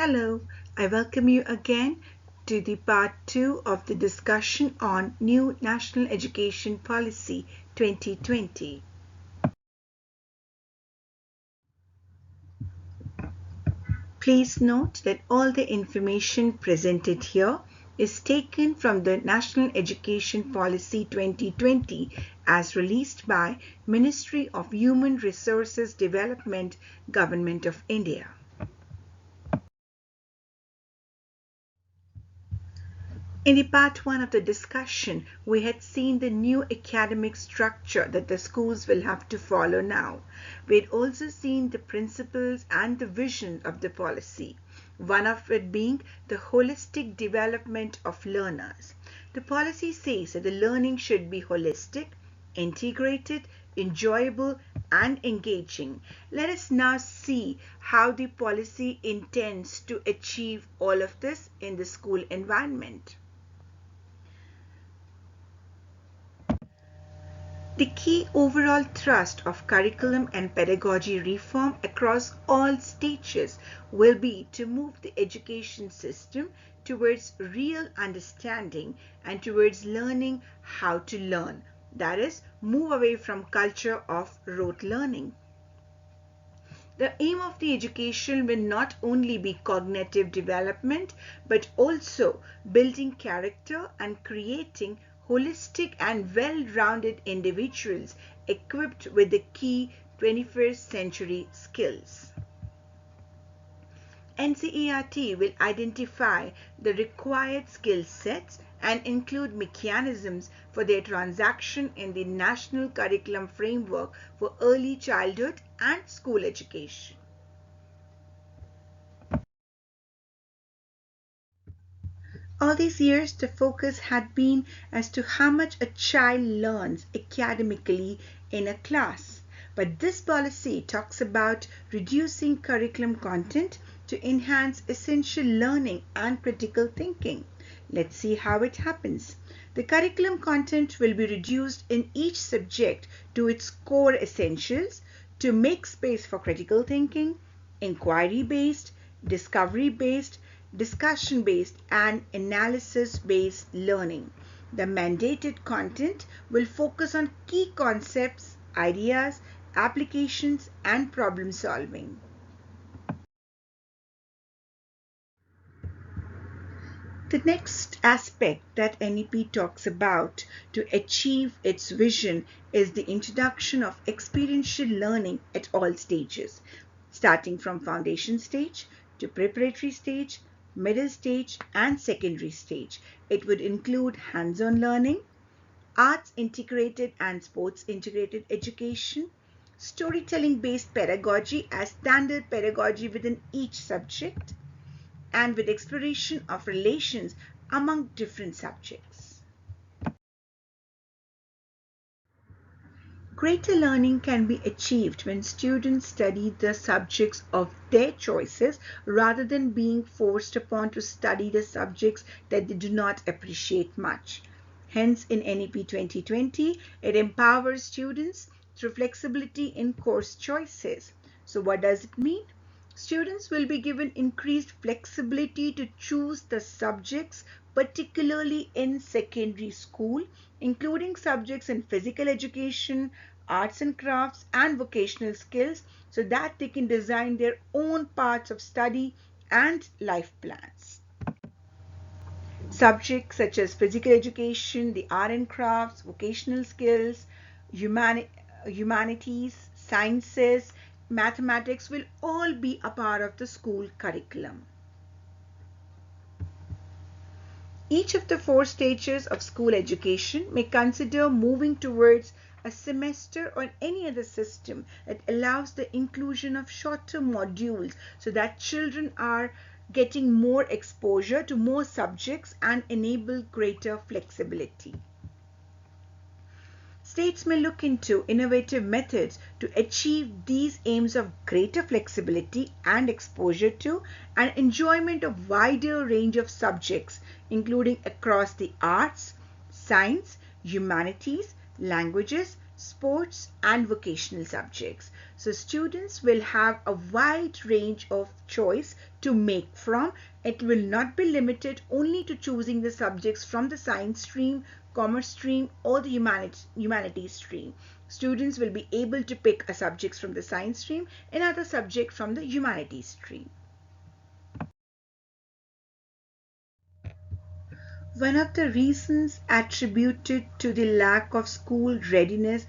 Hello, I welcome you again to the part 2 of the discussion on New National Education Policy 2020. Please note that all the information presented here is taken from the National Education Policy 2020 as released by Ministry of Human Resources Development, Government of India. In the part 1 of the discussion, we had seen the new academic structure that the schools will have to follow now. We had also seen the principles and the vision of the policy, one of it being the holistic development of learners. The policy says that the learning should be holistic, integrated, enjoyable, and engaging. Let us now see how the policy intends to achieve all of this in the school environment. The key overall thrust of curriculum and pedagogy reform across all stages will be to move the education system towards real understanding and towards learning how to learn. That is, move away from culture of rote learning. The aim of the education will not only be cognitive development, but also building character and creating holistic and well-rounded individuals equipped with the key 21st century skills. NCERT will identify the required skill sets and include mechanisms for their transaction in the National Curriculum Framework for Early Childhood and School Education. All these years, the focus had been as to how much a child learns academically in a class. But this policy talks about reducing curriculum content to enhance essential learning and critical thinking. Let's see how it happens. The curriculum content will be reduced in each subject to its core essentials to make space for critical thinking, inquiry-based, discovery-based, discussion-based, and analysis-based learning. The mandated content will focus on key concepts, ideas, applications, and problem solving. The next aspect that NEP talks about to achieve its vision is the introduction of experiential learning at all stages, starting from foundation stage to preparatory stage, middle stage, and secondary stage. It would include hands-on learning, arts integrated and sports integrated education, storytelling-based pedagogy as standard pedagogy within each subject, and with exploration of relations among different subjects. Greater learning can be achieved when students study the subjects of their choices rather than being forced upon to study the subjects that they do not appreciate much. Hence, in NEP 2020, it empowers students through flexibility in course choices. So what does it mean? Students will be given increased flexibility to choose the subjects, particularly in secondary school, including subjects in physical education, arts and crafts, and vocational skills, so that they can design their own paths of study and life plans. Subjects such as physical education, the art and crafts, vocational skills, humanities, sciences, mathematics will all be a part of the school curriculum. Each of the 4 stages of school education may consider moving towards a semester or any other system that allows the inclusion of shorter modules so that children are getting more exposure to more subjects and enable greater flexibility. States may look into innovative methods to achieve these aims of greater flexibility and exposure to and enjoyment of wider range of subjects, including across the arts, science, humanities, languages, sports, and vocational subjects. So students will have a wide range of choice to make from. It will not be limited only to choosing the subjects from the science stream, commerce stream, or the humanities stream. Students will be able to pick a subjects from the science stream, another subject from the humanities stream. One of the reasons attributed to the lack of school readiness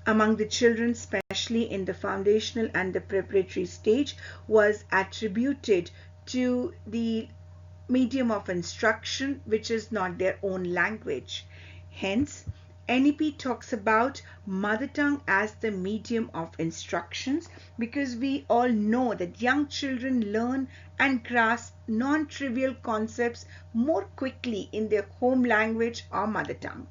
among the children, especially in the foundational and the preparatory stage, was attributed to the medium of instruction, which is not their own language. Hence, NEP talks about mother tongue as the medium of instructions, because we all know that young children learn and grasp non-trivial concepts more quickly in their home language or mother tongue.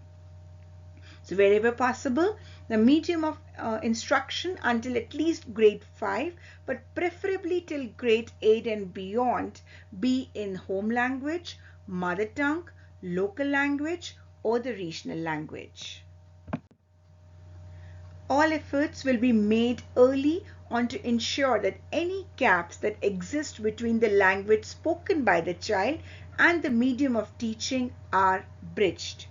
So wherever possible, the medium of instruction until at least grade 5, but preferably till grade 8 and beyond, be in home language, mother tongue, local language, or the regional language. All efforts will be made early on to ensure that any gaps that exist between the language spoken by the child and the medium of teaching are bridged.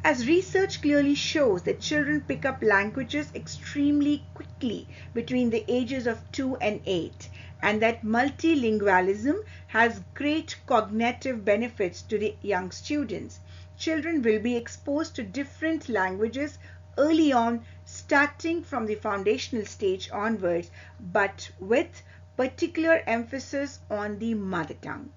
As research clearly shows that children pick up languages extremely quickly between the ages of 2 and 8, and that multilingualism has great cognitive benefits to the young students. Children will be exposed to different languages early on, starting from the foundational stage onwards, but with particular emphasis on the mother tongue.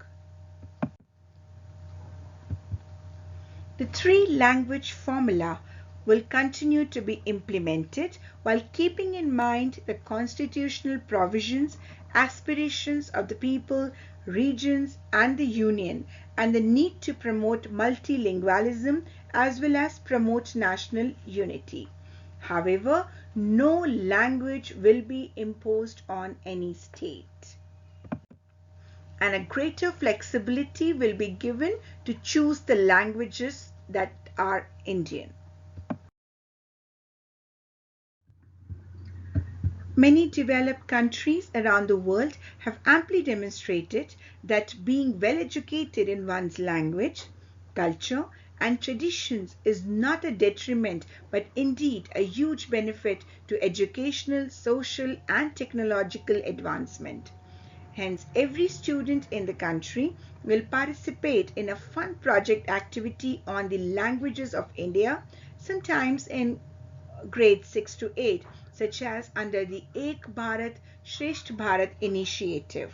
The three-language formula will continue to be implemented while keeping in mind the constitutional provisions, aspirations of the people, regions, and the Union, and the need to promote multilingualism as well as promote national unity. However, no language will be imposed on any state, and a greater flexibility will be given to choose the languages that are Indian. Many developed countries around the world have amply demonstrated that being well educated in one's language, culture, and traditions is not a detriment but indeed a huge benefit to educational, social, and technological advancement. Hence, every student in the country will participate in a fun project activity on the languages of India, sometimes in grades 6 to 8, such as under the Ek Bharat Shresth Bharat initiative.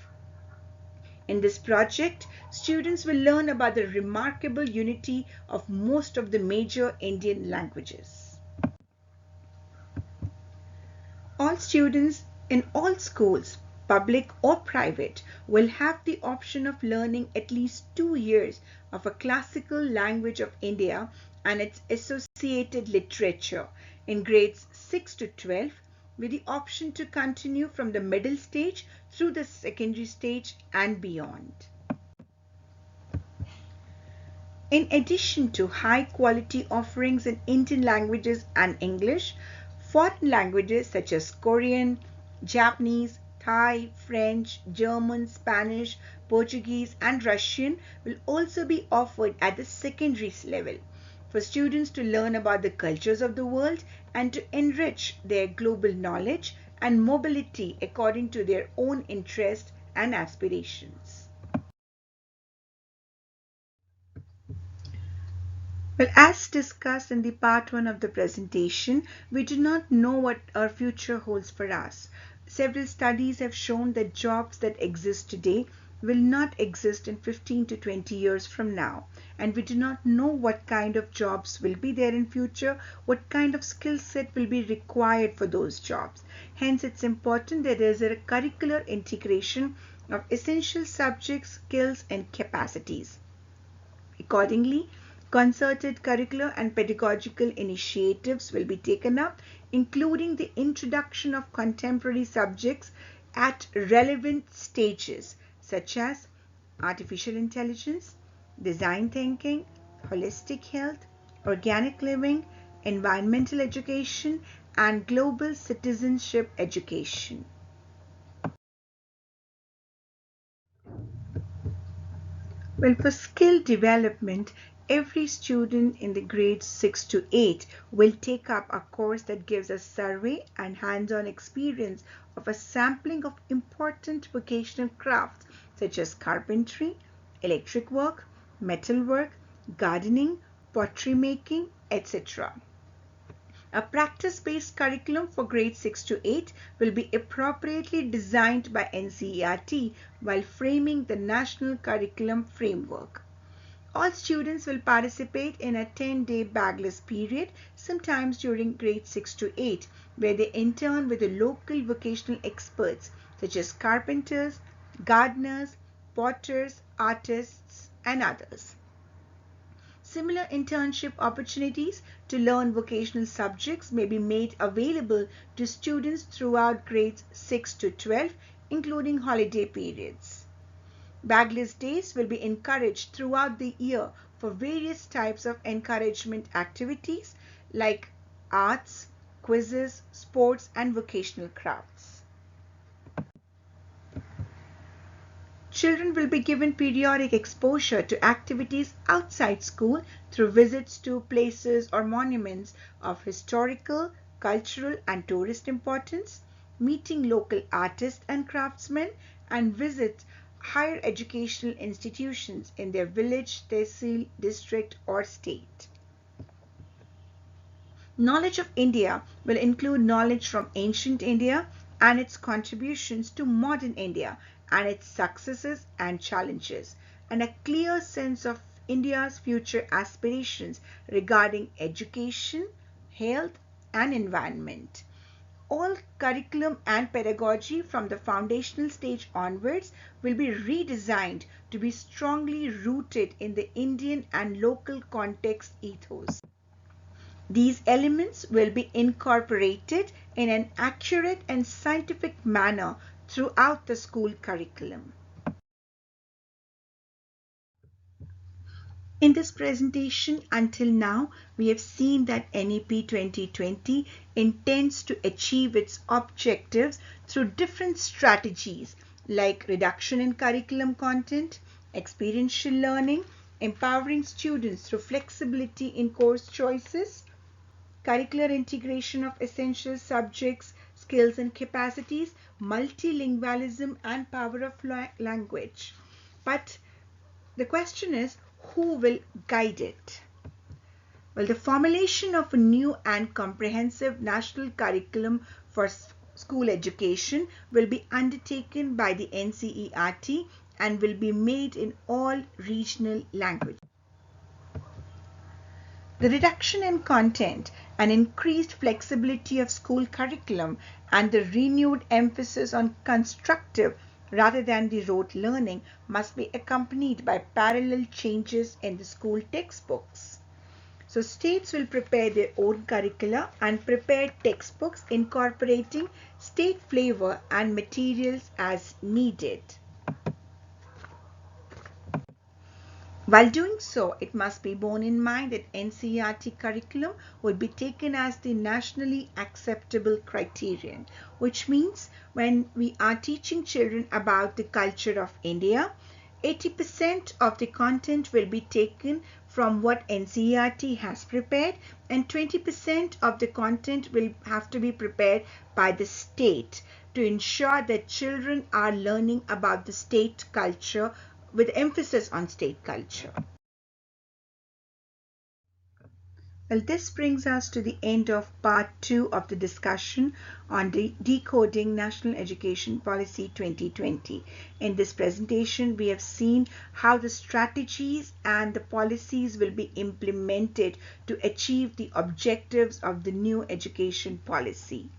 In this project, students will learn about the remarkable unity of most of the major Indian languages. All students in all schools, public or private, will have the option of learning at least 2 years of a classical language of India and its associated literature in grades 6 to 12, with the option to continue from the middle stage through the secondary stage and beyond. In addition to high quality offerings in Indian languages and English, foreign languages such as Korean, Japanese, Thai, French, German, Spanish, Portuguese, and Russian will also be offered at the secondary level for students to learn about the cultures of the world and to enrich their global knowledge and mobility according to their own interests and aspirations. Well, as discussed in the part 1 of the presentation, we do not know what our future holds for us. Several studies have shown that jobs that exist today will not exist in 15 to 20 years from now, and we do not know what kind of jobs will be there in future, what kind of skill set will be required for those jobs. Hence, it's important that there is a curricular integration of essential subjects, skills, and capacities. Accordingly, concerted curricular and pedagogical initiatives will be taken up, including the introduction of contemporary subjects at relevant stages such as artificial intelligence, design thinking, holistic health, organic living, environmental education, and global citizenship education. Well, for skill development, every student in the grades 6 to 8 will take up a course that gives a survey and hands-on experience of a sampling of important vocational crafts such as carpentry, electric work, metal work, gardening, pottery making, etc. A practice-based curriculum for grades 6 to 8 will be appropriately designed by NCERT while framing the national curriculum framework. All students will participate in a 10-day bagless period, sometimes during grades 6 to 8, where they intern with the local vocational experts such as carpenters, gardeners, potters, artists, and others. Similar internship opportunities to learn vocational subjects may be made available to students throughout grades 6 to 12, including holiday periods. Bagless days will be encouraged throughout the year for various types of encouragement activities like arts, quizzes, sports, and vocational crafts. Children will be given periodic exposure to activities outside school through visits to places or monuments of historical, cultural, and tourist importance, meeting local artists and craftsmen, and visit higher educational institutions in their village, tehsil, district, or state. Knowledge of India will include knowledge from ancient India and its contributions to modern India and its successes and challenges, and a clear sense of India's future aspirations regarding education, health, and environment. All curriculum and pedagogy from the foundational stage onwards will be redesigned to be strongly rooted in the Indian and local context ethos. These elements will be incorporated in an accurate and scientific manner throughout the school curriculum. In this presentation, until now, we have seen that NEP 2020 intends to achieve its objectives through different strategies like reduction in curriculum content, experiential learning, empowering students through flexibility in course choices, curricular integration of essential subjects, skills and capacities, multilingualism, and power of language. But the question is, who will guide it? Well, the formulation of a new and comprehensive national curriculum for school education will be undertaken by the NCERT and will be made in all regional languages. The reduction in content and increased flexibility of school curriculum and the renewed emphasis on constructive rather than the rote learning must be accompanied by parallel changes in the school textbooks. So states will prepare their own curricula and prepare textbooks incorporating state flavor and materials as needed. While doing so, it must be borne in mind that NCERT curriculum would be taken as the nationally acceptable criterion, which means when we are teaching children about the culture of India, 80% of the content will be taken from what NCERT has prepared and 20% of the content will have to be prepared by the state to ensure that children are learning about the state culture with emphasis on state culture. Well, this brings us to the end of part 2 of the discussion on decoding National Education Policy 2020. In this presentation, we have seen how the strategies and the policies will be implemented to achieve the objectives of the new education policy.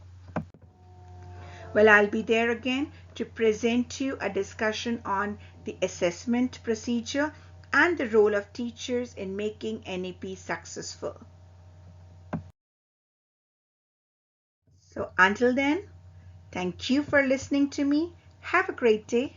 Well, I'll be there again to present you a discussion on the assessment procedure and the role of teachers in making NEP successful. So until then, thank you for listening to me. Have a great day.